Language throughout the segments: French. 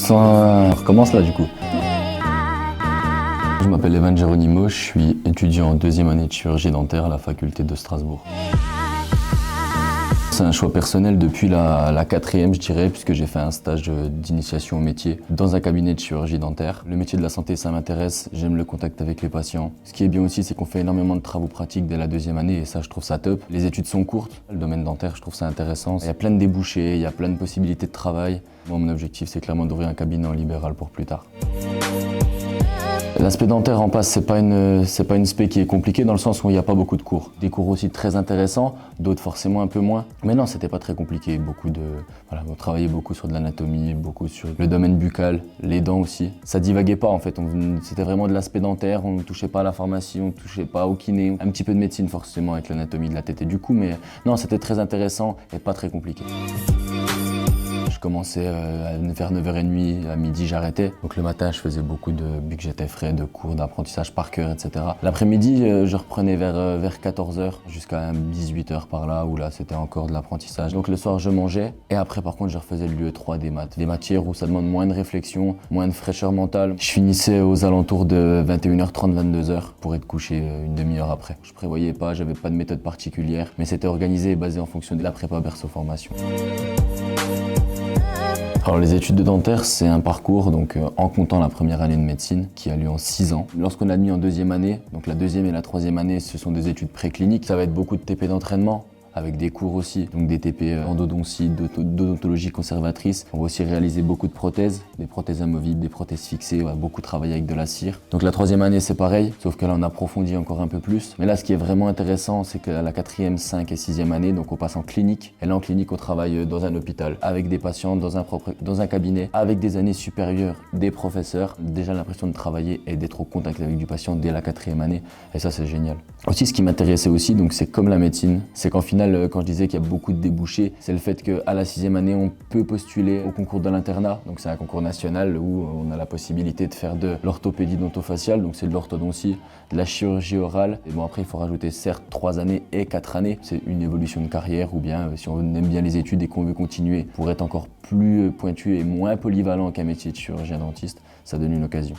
On recommence là du coup. Je m'appelle Evan Geronimo, je suis étudiant en deuxième année de chirurgie dentaire à la faculté de Strasbourg. C'est un choix personnel depuis la quatrième, je dirais, puisque j'ai fait un stage d'initiation au métier dans un cabinet de chirurgie dentaire. Le métier de la santé, ça m'intéresse, j'aime le contact avec les patients. Ce qui est bien aussi, c'est qu'on fait énormément de travaux pratiques dès la deuxième année et ça, je trouve ça top. Les études sont courtes, le domaine dentaire, je trouve ça intéressant. Il y a plein de débouchés, il y a plein de possibilités de travail. Moi, mon objectif, c'est clairement d'ouvrir un cabinet en libéral pour plus tard. L'aspect dentaire en passe, c'est pas une spé qui est compliquée dans le sens où il n'y a pas beaucoup de cours. Des cours aussi très intéressants, d'autres forcément un peu moins. Mais non, c'était pas très compliqué. On travaillait beaucoup sur de l'anatomie, beaucoup sur le domaine buccal, les dents aussi. Ça divaguait pas en fait, c'était vraiment de l'aspect dentaire, on ne touchait pas à la pharmacie, on ne touchait pas au kiné. Un petit peu de médecine forcément avec l'anatomie de la tête et du cou, mais non, c'était très intéressant et pas très compliqué. Je commençais vers 9h30, à midi j'arrêtais. Donc le matin je faisais beaucoup vu que j'étais frais, de cours d'apprentissage par cœur, etc. L'après-midi je reprenais vers 14h jusqu'à 18h par là, où là c'était encore de l'apprentissage. Donc le soir je mangeais et après par contre je refaisais le UE3 des maths. Des matières où ça demande moins de réflexion, moins de fraîcheur mentale. Je finissais aux alentours de 21h30, 22h pour être couché une demi-heure après. Je prévoyais pas, j'avais pas de méthode particulière, mais c'était organisé et basé en fonction de la prépa berceau formation. Alors les études de dentaire, c'est un parcours, donc en comptant la première année de médecine, qui a lieu en 6 ans. Lorsqu'on est admis en deuxième année, donc la deuxième et la troisième année, ce sont des études précliniques. Ça va être beaucoup de TP d'entraînement, avec des cours aussi, donc des TP endodontie, d'odontologie conservatrice. On va aussi réaliser beaucoup de prothèses, des prothèses amovibles, des prothèses fixées, on va beaucoup travailler avec de la cire. Donc la troisième année c'est pareil, sauf que là on approfondit encore un peu plus. Mais là ce qui est vraiment intéressant, c'est que la quatrième, 5 et 6e année, donc on passe en clinique. Et là en clinique on travaille dans un hôpital, avec des patients, dans un cabinet, avec des années supérieures, des professeurs. Déjà l'impression de travailler et d'être au contact avec du patient dès la quatrième année. Et ça c'est génial. Aussi ce qui m'intéressait aussi, donc c'est comme la médecine, c'est qu'en final, quand je disais qu'il y a beaucoup de débouchés, c'est le fait qu'à la 6e année, on peut postuler au concours de l'internat. Donc c'est un concours national où on a la possibilité de faire de l'orthopédie dentofaciale, donc c'est de l'orthodontie, de la chirurgie orale. Et bon après, il faut rajouter certes 3 années et 4 années. C'est une évolution de carrière ou bien si on aime bien les études et qu'on veut continuer pour être encore plus pointu et moins polyvalent qu'un métier de chirurgien dentiste, ça donne une occasion.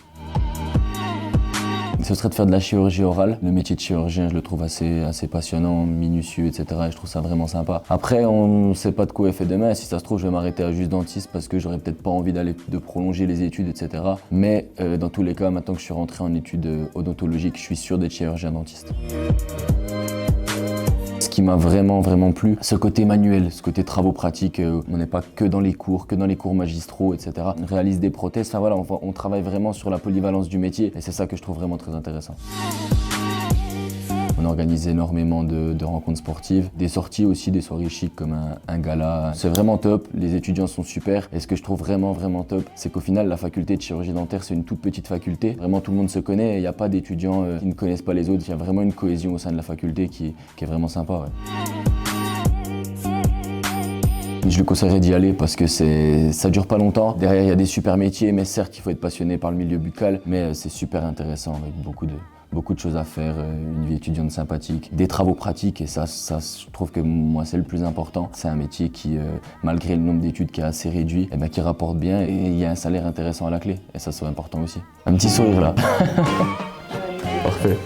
Ce serait de faire de la chirurgie orale. Le métier de chirurgien, je le trouve assez passionnant, minutieux, etc. Et je trouve ça vraiment sympa. Après, on ne sait pas de quoi est fait demain. Si ça se trouve, je vais m'arrêter à juste dentiste parce que j'aurais peut-être pas envie de prolonger les études, etc. Mais dans tous les cas, maintenant que je suis rentré en études odontologiques, je suis sûr d'être chirurgien dentiste. Ce qui m'a vraiment plu, ce côté manuel, ce côté travaux pratiques, on n'est pas que dans les cours magistraux, etc. On réalise des prothèses, enfin voilà, on travaille vraiment sur la polyvalence du métier et c'est ça que je trouve vraiment très intéressant. On organise énormément de rencontres sportives, des sorties aussi, des soirées chic comme un gala. C'est vraiment top, les étudiants sont super et ce que je trouve vraiment top, c'est qu'au final la faculté de chirurgie dentaire c'est une toute petite faculté. Vraiment tout le monde se connaît et il n'y a pas d'étudiants qui ne connaissent pas les autres. Il y a vraiment une cohésion au sein de la faculté qui est vraiment sympa. Ouais. Je lui conseillerais d'y aller parce que ça dure pas longtemps. Derrière il y a des super métiers, mais certes il faut être passionné par le milieu buccal, mais c'est super intéressant avec beaucoup de choses à faire, une vie étudiante sympathique, des travaux pratiques et ça je trouve que moi c'est le plus important. C'est un métier qui, malgré le nombre d'études qui est assez réduit, qui rapporte bien et il y a un salaire intéressant à la clé et ça c'est important aussi. Un petit sourire là. Parfait.